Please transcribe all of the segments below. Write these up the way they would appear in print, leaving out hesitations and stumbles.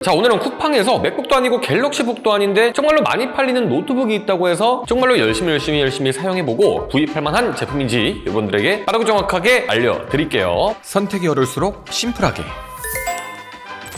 자, 오늘은 쿠팡에서 맥북도 아니고 갤럭시북도 아닌데 정말로 많이 팔리는 노트북이 있다고 해서 정말로 열심히 사용해보고 구입할 만한 제품인지 여러분들에게 빠르고 정확하게 알려드릴게요. 선택이 어려울수록 심플하게.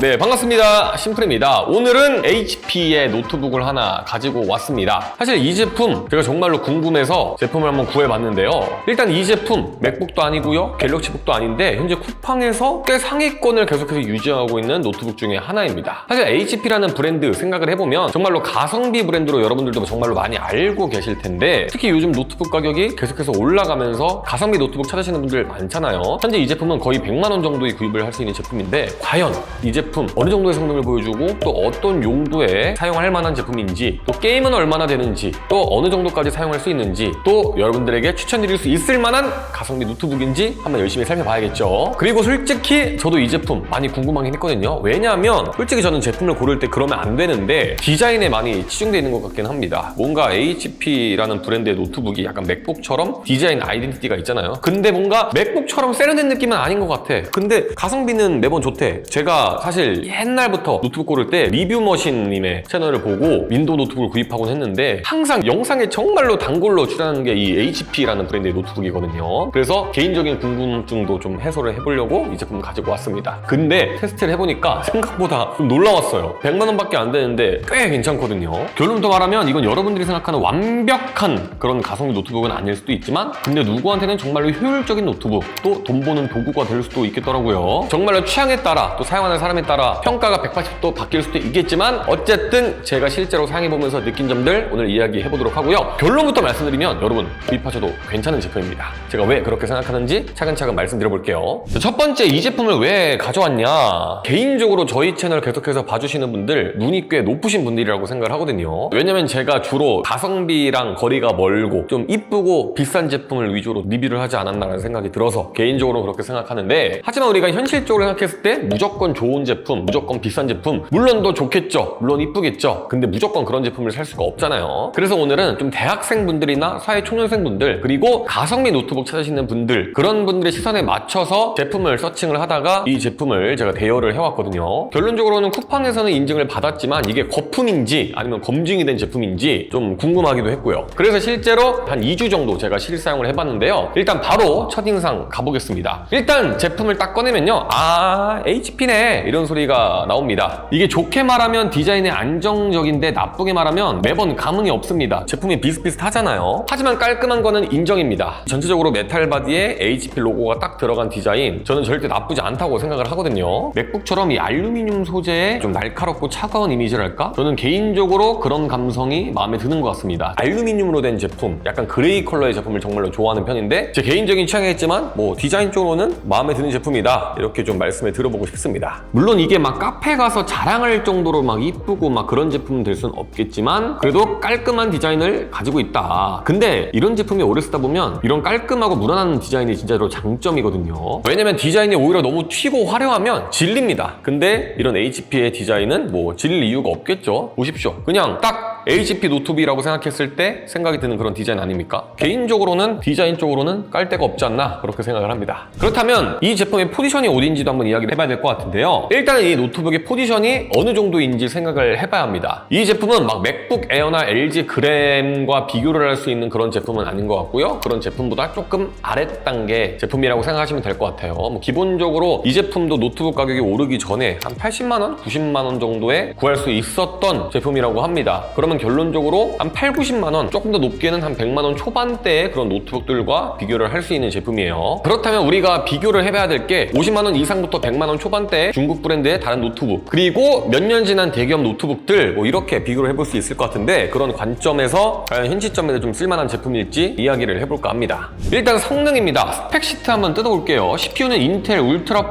네, 반갑습니다. 심플입니다. 오늘은 HP의 노트북을 하나 가지고 왔습니다. 사실 이 제품 제가 정말로 궁금해서 제품을 한번 구해봤는데요. 일단 이 제품 맥북도 아니고요, 갤럭시북도 아닌데 현재 쿠팡에서 꽤 상위권을 계속해서 유지하고 있는 노트북 중에 하나입니다. 사실 HP라는 브랜드 생각을 해보면 정말로 가성비 브랜드로 여러분들도 정말로 많이 알고 계실 텐데, 특히 요즘 노트북 가격이 계속해서 올라가면서 가성비 노트북 찾으시는 분들 많잖아요. 현재 이 제품은 거의 100만 원 정도의 구입을 할 수 있는 제품인데, 과연 이 제품 어느 정도의 성능을 보여주고 또 어떤 용도에 사용할 만한 제품인지, 또 게임은 얼마나 되는지, 또 어느 정도까지 사용할 수 있는지, 또 여러분들에게 추천드릴 수 있을 만한 가성비 노트북인지 한번 열심히 살펴봐야겠죠. 그리고 솔직히 저도 이 제품 많이 궁금하긴 했거든요. 왜냐하면 솔직히 저는 제품을 고를 때 그러면 안 되는데 디자인에 많이 치중되어 있는 것 같긴 합니다. 뭔가 HP라는 브랜드의 노트북이 약간 맥북처럼 디자인 아이덴티티가 있잖아요. 근데 뭔가 맥북처럼 세련된 느낌은 아닌 것 같아. 근데 가성비는 매번 좋대. 제가 사실 옛날부터 노트북 고를 때 리뷰머신님의 채널을 보고 윈도우 노트북을 구입하곤 했는데, 항상 영상에 정말로 단골로 출연하는 게 이 HP라는 브랜드의 노트북이거든요. 그래서 개인적인 궁금증도 좀 해소를 해보려고 이 제품을 가지고 왔습니다. 근데 테스트를 해보니까 생각보다 좀 놀라웠어요. 100만 원밖에 안 되는데 꽤 괜찮거든요. 결론부터 말하면 이건 여러분들이 생각하는 완벽한 그런 가성비 노트북은 아닐 수도 있지만, 근데 누구한테는 정말로 효율적인 노트북, 또 돈 버는 도구가 될 수도 있겠더라고요. 정말로 취향에 따라, 또 사용하는 사람에 따라 평가가 180도 바뀔 수도 있겠지만, 어쨌든 제가 실제로 사용해보면서 느낀 점들 오늘 이야기해보도록 하고요. 결론부터 말씀드리면 여러분 구입하셔도 괜찮은 제품입니다. 제가 왜 그렇게 생각하는지 차근차근 말씀드려볼게요. 첫 번째, 이 제품을 왜 가져왔냐. 개인적으로 저희 채널 계속해서 봐주시는 분들 눈이 꽤 높으신 분들이라고 생각을 하거든요. 왜냐면 제가 주로 가성비랑 거리가 멀고 좀 이쁘고 비싼 제품을 위주로 리뷰를 하지 않았나라는 생각이 들어서 개인적으로 그렇게 생각하는데, 하지만 우리가 현실적으로 생각했을 때 무조건 좋은 제품, 무조건 비싼 제품, 물론 더 좋겠죠, 물론 이쁘겠죠. 근데 무조건 그런 제품을 살 수가 없잖아요. 그래서 오늘은 좀 대학생분들이나 사회초년생분들, 그리고 가성비 노트북 찾으시는 분들, 그런 분들의 시선에 맞춰서 제품을 서칭을 하다가 이 제품을 제가 대여를 해왔거든요. 결론적으로는 쿠팡에서는 인증을 받았지만 이게 거품인지 아니면 검증이 된 제품인지 좀 궁금하기도 했고요. 그래서 실제로 한 2주 정도 제가 실사용을 해봤는데요. 일단 바로 첫인상 가보겠습니다. 일단 제품을 딱 꺼내면요, 아, HP네 이런 소리가 나옵니다. 이게 좋게 말하면 디자인이 안정적인데 나쁘게 말하면 매번 감흥이 없습니다. 제품이 비슷비슷하잖아요. 하지만 깔끔한 거는 인정입니다. 전체적으로 메탈 바디에 HP 로고가 딱 들어간 디자인, 저는 절대 나쁘지 않다고 생각을 하거든요. 맥북처럼 이 알루미늄 소재의 좀 날카롭고 차가운 이미지랄까? 저는 개인적으로 그런 감성이 마음에 드는 것 같습니다. 알루미늄으로 된 제품, 약간 그레이 컬러의 제품을 정말로 좋아하는 편인데, 제 개인적인 취향이겠지만 뭐 디자인적으로는 마음에 드는 제품이다, 이렇게 좀 말씀을 드려보고 싶습니다. 물론 이게 막 카페 가서 자랑할 정도로 막 이쁘고 막 그런 제품은 될 수는 없겠지만, 그래도 깔끔한 디자인을 가지고 있다. 근데 이런 제품이 오래 쓰다 보면 이런 깔끔하고 무난한 디자인이 진짜로 장점이거든요. 왜냐면 디자인이 오히려 너무 튀고 화려하면 질립니다. 근데 이런 HP의 디자인은 뭐 질릴 이유가 없겠죠. 보십시오. 그냥 딱 HP 노트북이라고 생각했을 때 생각이 드는 그런 디자인 아닙니까? 개인적으로는 디자인 쪽으로는 깔 데가 없지 않나, 그렇게 생각을 합니다. 그렇다면 이 제품의 포지션이 어디인지도 한번 이야기를 해봐야 될 것 같은데요. 일단은 이 노트북의 포지션이 어느 정도인지 생각을 해봐야 합니다. 이 제품은 막 맥북 에어나 LG 그램과 비교를 할 수 있는 그런 제품은 아닌 것 같고요. 그런 제품보다 조금 아랫단계 제품이라고 생각하시면 될 것 같아요. 뭐 기본적으로 이 제품도 노트북 가격이 오르기 전에 한 80만 원, 90만 원 정도에 구할 수 있었던 제품이라고 합니다. 그러면 결론적으로 한 8, 90만 원, 조금 더 높게는 한 100만 원 초반대의 그런 노트북들과 비교를 할 수 있는 제품이에요. 그렇다면 우리가 비교를 해봐야 될 게 50만 원 이상부터 100만 원 초반대의 중국 브랜드의 다른 노트북, 그리고 몇 년 지난 대기업 노트북들, 뭐 이렇게 비교를 해볼 수 있을 것 같은데, 그런 관점에서 과연 현 시점에서 좀 쓸만한 제품일지 이야기를 해볼까 합니다. 일단 성능입니다. 스펙 시트 한번 뜯어볼게요. CPU는 인텔 울트라 5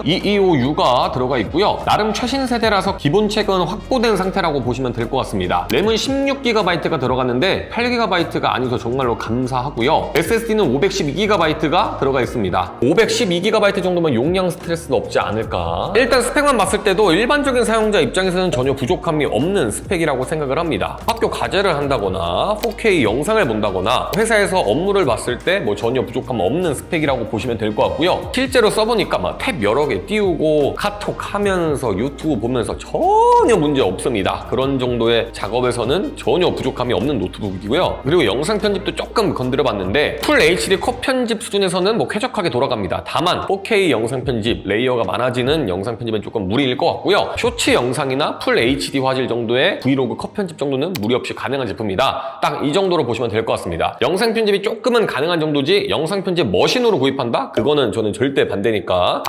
2255U가 들어가 있고요. 나름 최신 세대라서 기본 체계는 확보된 상태라고 보시면 될 것 같습니다. 램은 램은 16GB가 들어갔는데 8GB가 아니어서 정말로 감사하고요. SSD는 512GB가 들어가 있습니다. 512GB 정도면 용량 스트레스도 없지 않을까. 일단 스펙만 봤을 때도 일반적인 사용자 입장에서는 전혀 부족함이 없는 스펙이라고 생각을 합니다. 학교 과제를 한다거나 4K 영상을 본다거나 회사에서 업무를 봤을 때 뭐 전혀 부족함 없는 스펙이라고 보시면 될 것 같고요. 실제로 써보니까 막 탭 여러 개 띄우고 카톡 하면서 유튜브 보면서 전혀 문제 없습니다. 그런 정도의 작업에서는 전혀 부족함이 없는 노트북이고요. 그리고 영상 편집도 조금 건드려봤는데 풀 HD 컷 편집 수준에서는 뭐 쾌적하게 돌아갑니다. 다만 4K 영상 편집, 레이어가 많아지는 영상 편집은 조금 무리일 것 같고요. 쇼츠 영상이나 풀 HD 화질 정도의 브이로그 컷 편집 정도는 무리 없이 가능한 제품이다. 딱 이 정도로 보시면 될 것 같습니다. 영상 편집이 조금은 가능한 정도지 영상 편집 머신으로 구입한다? 그거는 저는 절대 반대니까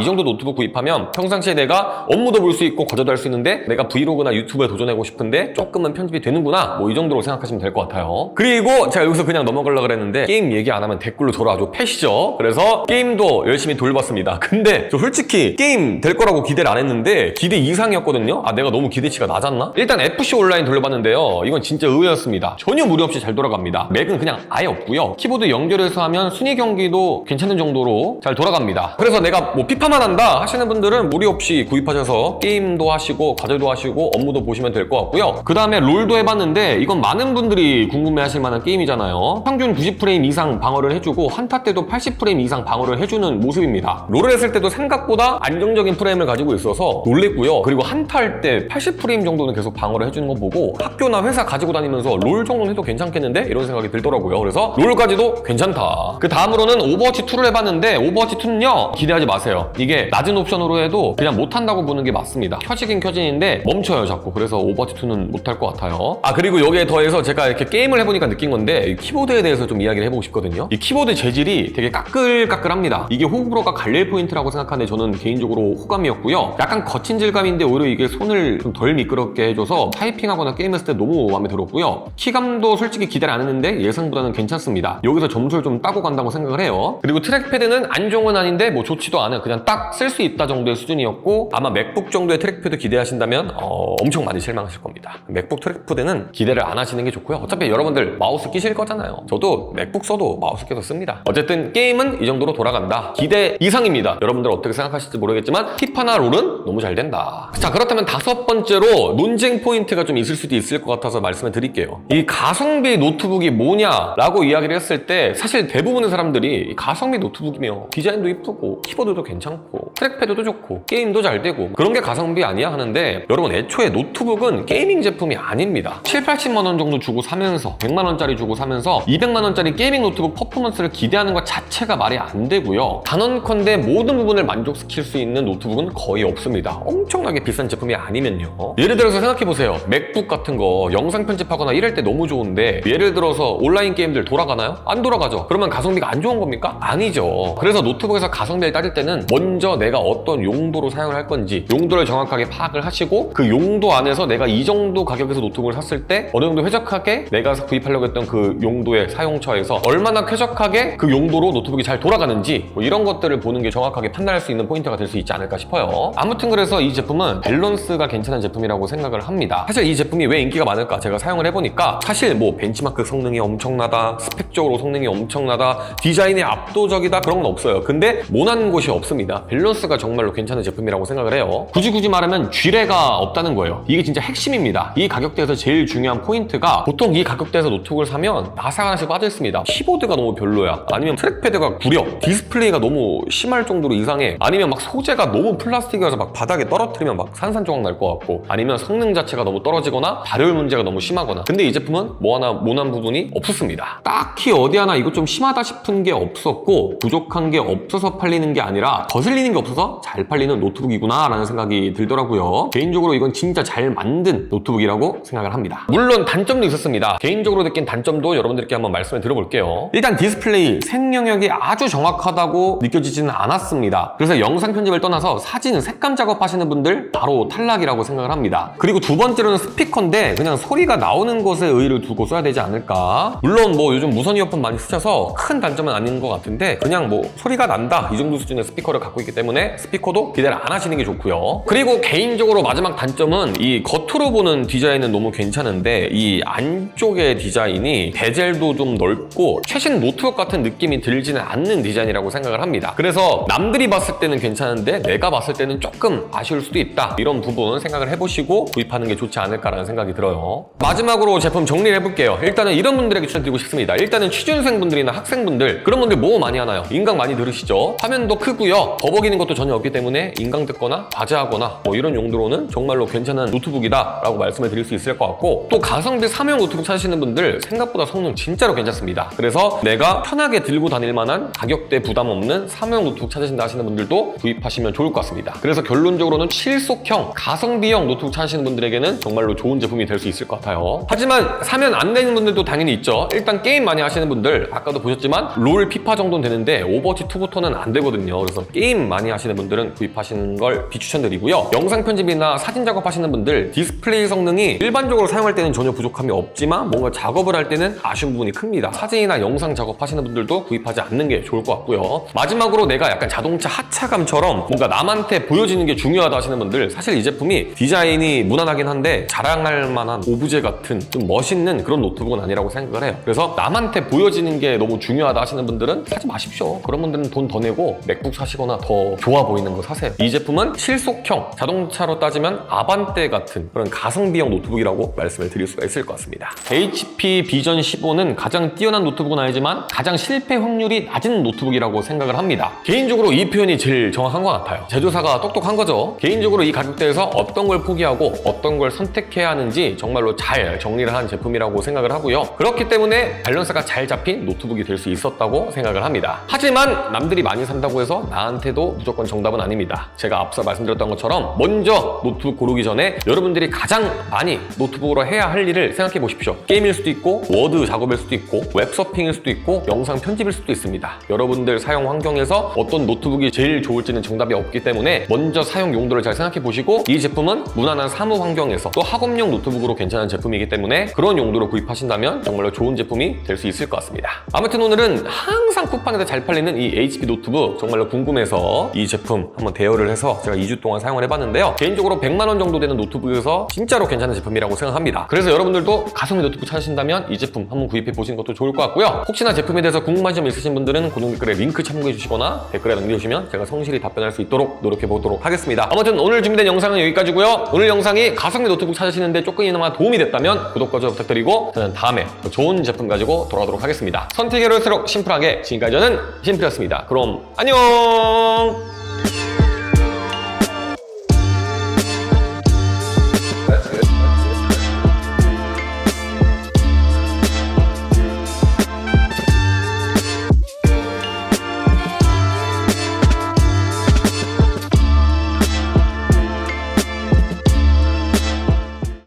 이 정도 노트북 구입하면 평상시에 내가 업무도 볼 수 있고 과제도 할 수 있는데 내가 브이로그나 유튜브에 도전하고 싶은데 조금은 편집이 되는구나, 뭐 이 정도로 생각하시면 될 것 같아요. 그리고 제가 여기서 그냥 넘어가려고 그랬는데 게임 얘기 안 하면 댓글로 저를 아주 패시죠. 그래서 게임도 열심히 돌봤습니다. 근데 저 솔직히 게임 될 거라고 기대를 안 했는데 기대 이상이었거든요. 내가 너무 기대치가 낮았나? 일단 FC 온라인 돌려봤는데요. 이건 진짜 의외였습니다. 전혀 무리 없이 잘 돌아갑니다. 맥은 그냥 아예 없고요. 키보드 연결해서 하면 순위 경기도 괜찮은 정도로 잘 돌아갑니다. 그래서 내가 뭐 피파만 한다 하시는 분들은 무리 없이 구입하셔서 게임도 하시고 과제도 하시고 업무도 보시면 될 것 같고요. 그 다음에 롤도 해봤는데 이건 많은 분들이 궁금해하실 만한 게임이잖아요. 평균 90프레임 이상 방어를 해주고 한타 때도 80프레임 이상 방어를 해주는 모습입니다. 롤을 했을 때도 생각보다 안정적인 프레임을 가지고 있어서 놀랬고요. 그리고 한타 할 때 80프레임 정도는 계속 방어를 해주는 거 보고 학교나 회사 가지고 다니면서 롤 정도는 해도 괜찮겠는데? 이런 생각이 들더라고요. 그래서 롤까지도 괜찮다. 그 다음으로는 오버워치 2를 해봤는데 오버워치 2는요 기대하지 마세요. 이게 낮은 옵션으로 해도 그냥 못한다고 보는 게 맞습니다. 켜지긴 켜지는데 멈춰요 자꾸. 그래서 오버워치 2는 못할 것 같아요. 그리고 여기에 더해서 제가 이렇게 게임을 해보니까 느낀 건데 이 키보드에 대해서 좀 이야기를 해보고 싶거든요. 이 키보드 재질이 되게 까끌까끌합니다. 이게 호불호가 갈릴 포인트라고 생각하는데 저는 개인적으로 호감이었고요. 약간 거친 질감인데 오히려 이게 손을 좀 덜 미끄럽게 해줘서 타이핑하거나 게임했을 때 너무 마음에 들었고요. 키감도 솔직히 기대를 안 했는데 예상보다는 괜찮습니다. 여기서 점수를 좀 따고 간다고 생각을 해요. 그리고 트랙패드는 안 좋은 건 아닌데 뭐 좋지도 않은 그냥 딱 쓸 수 있다 정도의 수준이었고 아마 맥북 정도의 트랙패드 기대하신다면 엄청 많이 실망하실 겁니다. 맥북 트랙패드는 기대를 안 하시는 게 좋고요. 어차피 여러분들 마우스 끼실 거잖아요. 저도 맥북 써도 마우스 껴서 씁니다. 어쨌든 게임은 이 정도로 돌아간다. 기대 이상입니다. 여러분들 어떻게 생각하실지 모르겠지만 피파나 롤은 너무 잘 된다. 자, 그렇다면 다섯 번째로 논쟁 포인트가 좀 있을 수도 있을 것 같아서 말씀을 드릴게요. 이 가성비 노트북이 뭐냐라고 이야기를 했을 때 사실 대부분의 사람들이 가성비 노트북이며 디자인도 이쁘고 키보드도 괜찮고 트랙패드도 좋고 게임도 잘 되고 그런 게 가성비 아니야 하는데 여러분 애초에 노트북은 게이밍 제품이 아닙니다. 7, 80만 원 정도 주고 사면서 100만 원짜리 주고 사면서 200만 원짜리 게이밍 노트북 퍼포먼스를 기대하는 것 자체가 말이 안 되고요. 단언컨대 모든 부분을 만족시킬 수 있는 노트북은 거의 없습니다. 엄청나게 비싼 제품이 아니면요. 예를 들어서 생각해보세요. 맥북 같은 거 영상 편집하거나 이럴 때 너무 좋은데 예를 들어서 온라인 게임들 돌아가나요? 안 돌아가죠. 그러면 가성비가 안 좋은 겁니까? 아니죠. 그래서 노트북에서 가성비를 따질 때는 먼저 내가 어떤 용도로 사용을 할 건지 용도를 정확하게 파악을 하시고 그 용도 안에서 내가 이 정도 가격에서 노트북을 샀을 때 어느 정도 쾌적하게 내가 구입하려고 했던 그 용도의 사용처에서 얼마나 쾌적하게 그 용도로 노트북이 잘 돌아가는지 뭐 이런 것들을 보는 게 정확하게 판단할 수 있는 포인트가 될 수 있지 않을까 싶어요. 아무튼 그래서 이 제품은 밸런스가 괜찮은 제품이라고 생각을 합니다. 사실 이 제품이 왜 인기가 많을까 제가 사용을 해보니까 사실 뭐 벤치마크 성능이 엄청나다, 스펙적으로 성능이 엄청나다, 디자인이 압도적이다 그런 건 없어요. 근데 모난 곳이 없습니다. 밸런스가 정말로 괜찮은 제품이라고 생각을 해요. 굳이 말하면 쥐레가 없다는 거예요. 이게 진짜 핵심입니다. 이 가격대에서 제일 중요한 포인트가 보통 이 가격대에서 노트북을 사면 나사 하나씩 빠져있습니다. 키보드가 너무 별로야, 아니면 트랙패드가 구려, 디스플레이가 너무 심할 정도로 이상해, 아니면 막 소재가 너무 플라스틱이어서 막 바닥에 떨어뜨리면 막 산산조각 날 것 같고, 아니면 성능 자체가 너무 떨어지거나 발열 문제가 너무 심하거나. 근데 이 제품은 뭐 하나 모난 부분이 없었습니다. 딱히 어디 하나 이거 좀 심하다 싶은 게 없었고 부족한 게 없어서 팔리는 게 아니라 거슬리는 게 없어서 잘 팔리는 노트북이구나 라는 생각이 들더라고요. 개인적으로 이건 진짜 잘 만든 노트북이라고 생각을 합니다. 물론 단점도 있었습니다. 개인적으로 느낀 단점도 여러분들께 한번 말씀을 드려볼게요. 일단 디스플레이 생영역이 아주 정확하다고 느껴지지는 않았습니다. 그래서 영상 편집을 떠나서 사진 색감 작업하시는 분들 바로 탈락이라고 생각을 합니다. 그리고 두 번째로는 스피커인데 그냥 소리가 나오는 것에 의의를 두고 써야 되지 않을까. 물론 뭐 요즘 무선 이어폰 많이 쓰셔서 큰 단점은 아닌 것 같은데 그냥 뭐 소리가 난다 이 정도 수준의 스피커를 갖고 있기 때문에 스피커도 기대를 안 하시는 게 좋고요. 그리고 개인적으로 마지막 단점은 이 겉으로 보는 디자인은 디자인은 너무 괜찮은데 이 안쪽의 디자인이 베젤도 좀 넓고 최신 노트북 같은 느낌이 들지는 않는 디자인이라고 생각을 합니다. 그래서 남들이 봤을 때는 괜찮은데 내가 봤을 때는 조금 아쉬울 수도 있다. 이런 부분 생각을 해보시고 구입하는 게 좋지 않을까라는 생각이 들어요. 마지막으로 제품 정리를 해볼게요. 일단은 이런 분들에게 추천드리고 싶습니다. 일단은 취준생분들이나 학생분들, 그런 분들 뭐 많이 하나요? 인강 많이 들으시죠? 화면도 크고요. 버벅이는 것도 전혀 없기 때문에 인강 듣거나 과제하거나 뭐 이런 용도로는 정말로 괜찮은 노트북이다 라고 말씀을 드릴 수 있을 것 같고, 또 가성비 3형 노트북 찾으시는 분들 생각보다 성능 진짜로 괜찮습니다. 그래서 내가 편하게 들고 다닐 만한 가격대 부담 없는 3형 노트북 찾으신다 하시는 분들도 구입하시면 좋을 것 같습니다. 그래서 결론적으로는 실속형, 가성비형 노트북 찾으시는 분들에게는 정말로 좋은 제품이 될 수 있을 것 같아요. 하지만 사면 안 되는 분들도 당연히 있죠. 일단 게임 많이 하시는 분들, 아까도 보셨지만 롤, 피파 정도는 되는데 오버워치 2부터는 안 되거든요. 그래서 게임 많이 하시는 분들은 구입하시는 걸 비추천드리고요. 영상 편집이나 사진 작업하시는 분들, 디스플레이 성능이 일반적으로 사용할 때는 전혀 부족함이 없지만 뭔가 작업을 할 때는 아쉬운 부분이 큽니다. 사진이나 영상 작업하시는 분들도 구입하지 않는 게 좋을 것 같고요. 마지막으로 내가 약간 자동차 하차감처럼 뭔가 남한테 보여지는 게 중요하다 하시는 분들, 사실 이 제품이 디자인이 무난하긴 한데 자랑할 만한 오브제 같은 좀 멋있는 그런 노트북은 아니라고 생각을 해요. 그래서 남한테 보여지는 게 너무 중요하다 하시는 분들은 사지 마십시오. 그런 분들은 돈 더 내고 맥북 사시거나 더 좋아 보이는 거 사세요. 이 제품은 실속형, 자동차로 따지면 아반떼 같은 그런 가성비형 노트북이라고 말씀을 드릴 수가 있을 것 같습니다. HP 비전 15는 가장 뛰어난 노트북은 아니지만 가장 실패 확률이 낮은 노트북이라고 생각을 합니다. 개인적으로 이 표현이 제일 정확한 것 같아요. 제조사가 똑똑한 거죠. 개인적으로 이 가격대에서 어떤 걸 포기하고 어떤 걸 선택해야 하는지 정말로 잘 정리를 한 제품이라고 생각을 하고요. 그렇기 때문에 밸런스가 잘 잡힌 노트북이 될 수 있었다고 생각을 합니다. 하지만 남들이 많이 산다고 해서 나한테도 무조건 정답은 아닙니다. 제가 앞서 말씀드렸던 것처럼 먼저 노트북 고르기 전에 여러분들이 가장 많이 노트북으로 해야 할 일을 생각해 보십시오. 게임일 수도 있고 워드 작업일 수도 있고 웹서핑일 수도 있고 영상 편집일 수도 있습니다. 여러분들 사용 환경에서 어떤 노트북이 제일 좋을지는 정답이 없기 때문에 먼저 사용 용도를 잘 생각해 보시고, 이 제품은 무난한 사무 환경에서 또 학업용 노트북으로 괜찮은 제품이기 때문에 그런 용도로 구입하신다면 정말로 좋은 제품이 될 수 있을 것 같습니다. 아무튼 오늘은 항상 쿠팡에서 잘 팔리는 이 HP 노트북 정말로 궁금해서 이 제품 한번 대여를 해서 제가 2주 동안 사용을 해봤는데요. 개인적으로 100만 원 정도 되는 노트북에서 진짜로 괜찮은 제품이라고 생각합니다. 그래서 여러분들도 가성비 노트북 찾으신다면 이 제품 한번 구입해 보시는 것도 좋을 것 같고요. 혹시나 제품에 대해서 궁금한 점 있으신 분들은 고정 댓글에 링크 참고해 주시거나 댓글에 남겨주시면 제가 성실히 답변할 수 있도록 노력해 보도록 하겠습니다. 아무튼 오늘 준비된 영상은 여기까지고요. 오늘 영상이 가성비 노트북 찾으시는데 조금이나마 도움이 됐다면 구독과 좋아요 부탁드리고, 저는 다음에 더 좋은 제품 가지고 돌아오도록 하겠습니다. 선택이 어려울수록 심플하게, 지금까지 저는 심플이었습니다. 그럼 안녕.